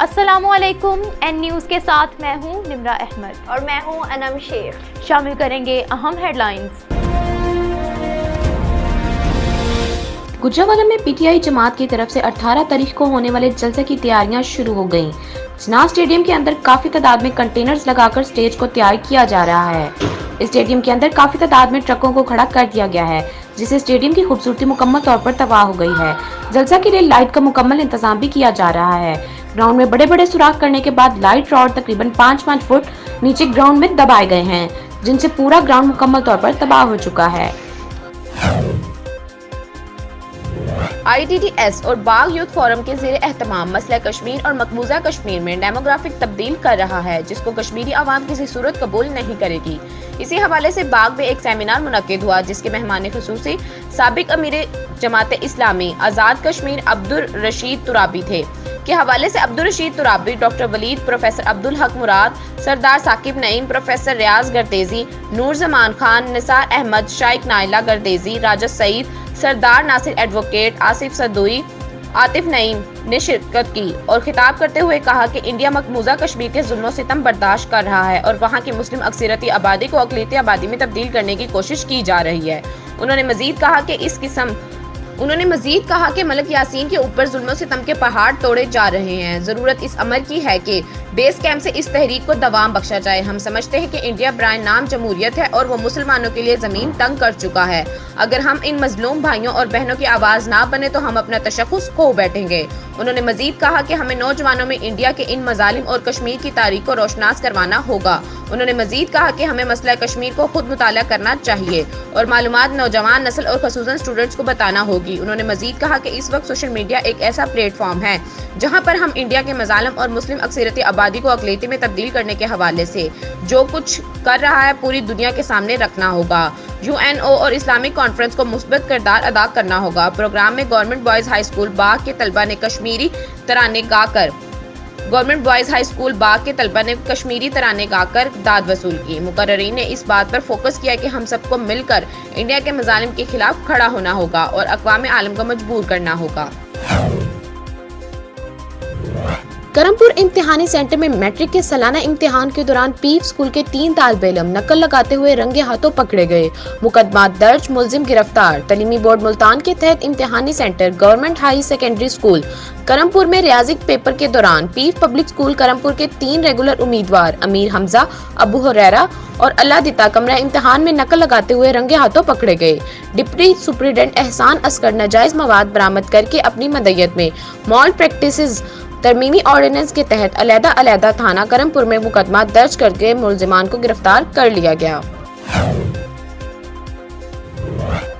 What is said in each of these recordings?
السلام علیکم، N news کے ساتھ میں ہوں نمرہ احمد اور میں ہوں انم شیخ۔ شامل کریں گے اہم ہیڈ لائنز۔ گجرانوالہ میں پی ٹی آئی جماعت کی طرف سے 18 تاریخ کو ہونے والے جلسے کی تیاریاں شروع ہو گئیں۔ جناح اسٹیڈیم کے اندر کافی تعداد میں کنٹینرز لگا کر سٹیج کو تیار کیا جا رہا ہے۔ اسٹیڈیم کے اندر کافی تعداد میں ٹرکوں کو کھڑا کر دیا گیا ہے، جس سے اسٹیڈیم کی خوبصورتی مکمل طور پر تباہ ہو گئی ہے۔ جلسہ کے لیے لائٹ کا مکمل انتظام بھی کیا جا رہا ہے۔ گراؤنڈ میں بڑے بڑے سوراخ کرنے کے بعد لائٹ راڈ تقریباً 5 فٹ نیچے گراؤنڈ میں دبائے گئے ہیں، جن سے پورا گراؤنڈ مکمل طور پر تباہ ہو چکا ہے۔ آئی ٹی ٹی ایس اور باغ یوتھ فورم کے زیر اہتمام مسئلہ کشمیر اور مقبوضہ کشمیر میں ڈیموگرافک تبدیل کر رہا ہے، جس کو کشمیری عوام کسی صورت قبول نہیں کرے گی۔ اسی حوالے سے باغ میں ایک سیمینار منعقد ہوا، جس کے مہمان خصوصی سابق امیر جماعت اسلامی آزاد کشمیر عبدالرشید ترابی تھے۔ کے حوالے سے عبدالرشید ترابی، ڈاکٹر ولید، پروفیسر عبدالحق مراد، سردار ثاقب نعیم، پروفیسر ریاض گردیزی، نور زمان خان، نثار احمد، شائق نائلہ گردیزی، راجد سعید، سردار ناصر ایڈوکیٹ، آصف صدوئی، عاطف نعیم نے شرکت کی اور خطاب کرتے ہوئے کہا کہ انڈیا مقبوضہ کشمیر کے ظلم و ستم برداشت کر رہا ہے اور وہاں کی مسلم اکثریتی آبادی کو اقلیتی آبادی میں تبدیل کرنے کی کوشش کی جا رہی ہے۔ انہوں نے مزید کہا کہ ملک یاسین کے اوپر ظلم و ستم کے پہاڑ توڑے جا رہے ہیں۔ ضرورت اس امر کی ہے کہ بیس کیمپ سے اس تحریک کو دوام بخشا جائے۔ ہم سمجھتے ہیں کہ انڈیا برائے نام جمہوریت ہے اور وہ مسلمانوں کے لیے زمین تنگ کر چکا ہے۔ اگر ہم ان مظلوم بھائیوں اور بہنوں کی آواز نہ بنے تو ہم اپنا تشخص کھو بیٹھیں گے۔ انہوں نے مزید کہا کہ ہمیں نوجوانوں میں انڈیا کے ان مظالم اور کشمیر کی تاریخ کو روشناس کروانا ہوگا۔ انہوں نے مزید کہا کہ ہمیں مسئلہ کشمیر کو خود مطالعہ کرنا چاہیے اور معلومات نوجوان نسل اور خصوصاً اسٹوڈنٹس کو بتانا ہوگی۔ انہوں نے مزید کہا کہ اس وقت سوشل میڈیا ایک ایسا پلیٹ فارم ہے جہاں پر ہم انڈیا کے مظالم اور مسلم اکثریتی آبادی کو اقلیتی میں تبدیل کرنے کے حوالے سے جو کچھ کر رہا ہے پوری دنیا کے سامنے رکھنا ہوگا۔ یو این او اور اسلامک کانفرنس کو مثبت کردار ادا کرنا ہوگا۔ پروگرام میں گورنمنٹ بوائز ہائی اسکول باغ کے طلبہ نے کشمیری ترانے گا کر داد وصول کی۔ مقررین نے اس بات پر فوکس کیا کہ ہم سب کو مل کر انڈیا کے مظالم کے خلاف کھڑا ہونا ہوگا اور اقوام عالم کو مجبور کرنا ہوگا۔ کرم پور امتحانی سینٹر میں میٹرک کے سالانہ امتحان کے دوران پیف اسکول کے 3 طالب علم نقل لگاتے ہوئے رنگے ہاتھوں پکڑے گئے۔ مقدمات درج، ملزم گرفتار۔ تعلیمی بورڈ ملتان کے تحت امتحانی centre government high secondary school Karampur میں ریاضی پیپر کے دوران پیف پبلک اسکول کرم پور کے 3 ریگولر امیدوار امیر حمزہ، ابو ہریرہ اور اللہ دتا کمرہ امتحان میں نقل لگاتے ہوئے رنگے ہاتھوں پکڑے گئے۔ ڈپٹی سپرنٹنڈنٹ احسان اصغر ناجائز مواد برآمد کر کے اپنی مدیت میں مال پریکٹسز ترمیمی آرڈیننس کے تحت علیحدہ تھانہ کرم پور میں مقدمات درج کر کے ملزمان کو گرفتار کر لیا گیا۔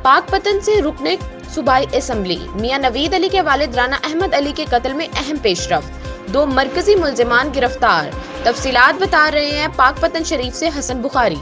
پاک پتن سے رکن صوبائی اسمبلی میاں نوید علی کے والد رانا احمد علی کے قتل میں اہم پیش رفت، 2 مرکزی ملزمان گرفتار۔ تفصیلات بتا رہے ہیں پاک پتن شریف سے حسن بخاری۔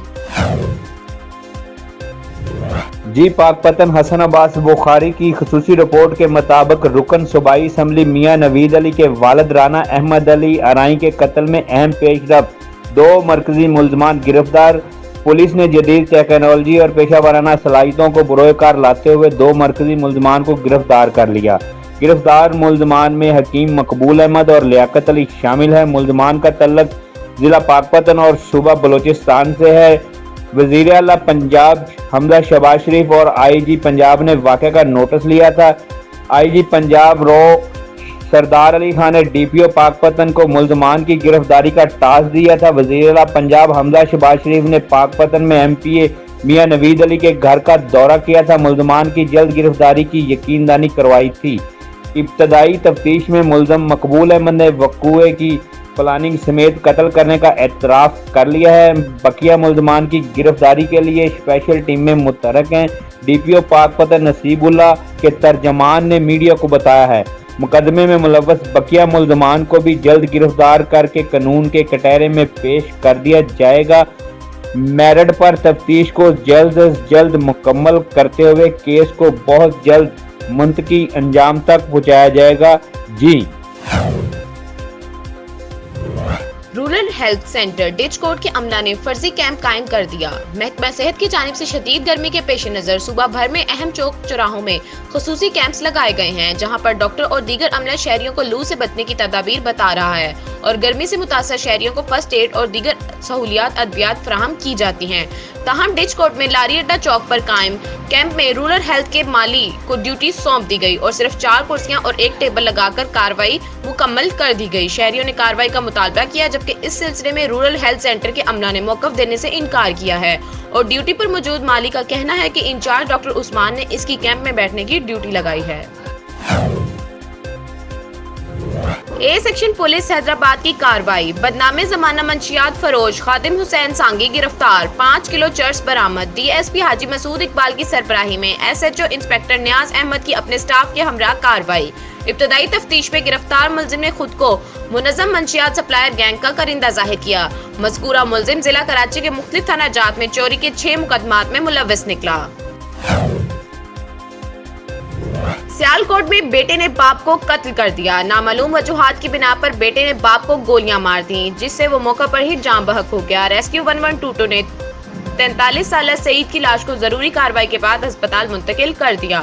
پاک پتن حسن عباس بخاری کی خصوصی رپورٹ کے مطابق رکن صوبائی اسمبلی میاں نوید علی کے والد رانا احمد علی ارائی کے قتل میں اہم پیش رفت، 2 مرکزی ملزمان گرفتار۔ پولیس نے جدید ٹیکنالوجی اور پیشہ ورانہ صلاحیتوں کو بروئے کار لاتے ہوئے 2 مرکزی ملزمان کو گرفتار کر لیا۔ گرفتار ملزمان میں حکیم مقبول احمد اور لیاقت علی شامل ہیں۔ ملزمان کا تعلق ضلع پاک پتن اور صوبہ بلوچستان سے ہے۔ وزیر اعلیٰ پنجاب حمزہ شہباز شریف اور آئی جی پنجاب نے واقعہ کا نوٹس لیا تھا۔ آئی جی پنجاب رو سردار علی خان نے ڈی پی او پاک پتن کو ملزمان کی گرفتاری کا ٹاسک دیا تھا۔ وزیر اعلیٰ پنجاب حمزہ شہباز شریف نے پاک پتن میں ایم پی اے میاں نوید علی کے گھر کا دورہ کیا تھا۔ ملزمان کی جلد گرفتاری کی یقین دہانی کروائی تھی۔ ابتدائی تفتیش میں ملزم مقبول احمد نے وقوعے کی پلاننگ سمیت قتل کرنے کا اعتراف کر لیا ہے۔ بقیہ ملزمان کی گرفتاری کے لیے اسپیشل ٹیم میں متحرک ہیں۔ ڈی پی او پاک پتن نصیب اللہ کے ترجمان نے میڈیا کو بتایا ہے مقدمے میں ملوث بقیہ ملزمان کو بھی جلد گرفتار کر کے قانون کے کٹہرے میں پیش کر دیا جائے گا۔ میرٹ پر تفتیش کو جلد از جلد مکمل کرتے ہوئے کیس کو بہت جلد منطقی انجام تک پہنچایا جائے گا۔ رورل ہیلتھ سینٹر ڈچ کوٹ کے عملہ نے فرضی کیمپ قائم کر دیا۔ محکمہ صحت کی جانب سے شدید گرمی کے پیش نظر صوبہ بھر میں اہم چوک چوراہوں میں خصوصی کیمپس لگائے گئے ہیں، جہاں پر ڈاکٹر اور دیگر عملہ شہریوں کو لو سے بچنے کی تدابیر بتا رہا ہے اور گرمی سے متاثر شہریوں کو فرسٹ ایڈ اور دیگر سہولیات ادویات فراہم کی جاتی ہیں۔ تاہم ڈچ کوٹ میں لاری اڈا چوک پر قائم کیمپ میں رورل ہیلتھ کے مالی کو ڈیوٹی سونپ دی گئی اور صرف 4 کرسیاں اور ایک ٹیبل لگا کر کارروائی مکمل کر دی گئی۔ شہریوں نے کارروائی کا مطالبہ کیا، جبکہ اس سلسلے میں رورل ہیلتھ سینٹر کے عملہ نے موقف دینے سے انکار کیا ہے اور ڈیوٹی پر موجود مالی کا کہنا ہے کہ انچارج ڈاکٹر عثمان نے اس کی کیمپ میں بیٹھنے کی ڈیوٹی لگائی ہے۔ اے سیکشن پولیس حیدرآباد کی کارروائی، بدنام زمانہ منشیات فروش خادم حسین سانگی گرفتار، 5 کلو چرس برآمد۔ ڈی ایس پی حاجی مسعود اقبال کی سربراہی میں ایس ایچ او انسپکٹر نیاز احمد کی اپنے سٹاف کے ہمراہ کارروائی۔ ابتدائی تفتیش میں گرفتار ملزم نے خود کو منظم منشیات سپلائر گینگ کا کرندہ ظاہر کیا۔ مذکورہ ملزم ضلع کراچی کے مختلف تھانہ جات میں چوری کے 6 مقدمات میں ملوث نکلا۔ سیالکوٹ میں بیٹے نے باپ کو قتل کر دیا، نامعلوم وجوہات کی بنا پر بیٹے نے باپ کو گولیاں مار دیں، جس سے وہ موقع پر ہی جاں بحق ہو گیا۔ ریسکیو 112 نے 43 سالہ سعید کی لاش کو ضروری کارروائی کے بعد ہسپتال منتقل کر دیا۔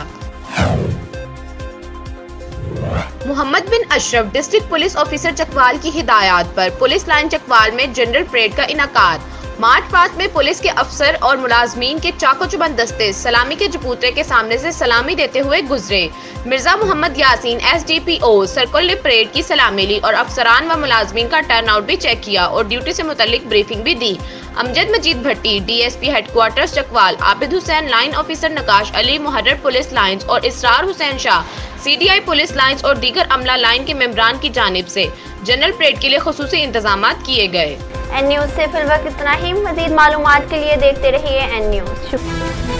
محمد بن اشرف ڈسٹرکٹ پولیس آفیسر چکوال کی ہدایات پر پولیس لائن چکوال میں جنرل پریڈ کا انعقاد۔ مارچ پاسٹ میں پولیس کے افسر اور ملازمین کے چاقو چبند دستے سلامی کے چبوترے کے سامنے سے سلامی دیتے ہوئے گزرے۔ Mirza Muhammad Yasin S D P او سرکل نے پریڈ کی سلامی لی اور افسران و ملازمین کا ٹرن آؤٹ بھی چیک کیا اور ڈیوٹی سے متعلق بریفنگ بھی دی۔ Amjad Majeed Bhatti D S P headquarters Chakwal, Abid Hussain line officer Naqqash Ali محرر پولیس لائنز اور Israr Hussain Shah C D I police lines اور دیگر عملہ لائن کے ممبران کی جانب سے جنرل پریڈ کے لیے خصوصی انتظامات کیے گئے۔ این نیوز سے فی الوقت اتنا ہی۔ مزید معلومات کے لیے دیکھتے رہیے این نیوز۔ شکریہ۔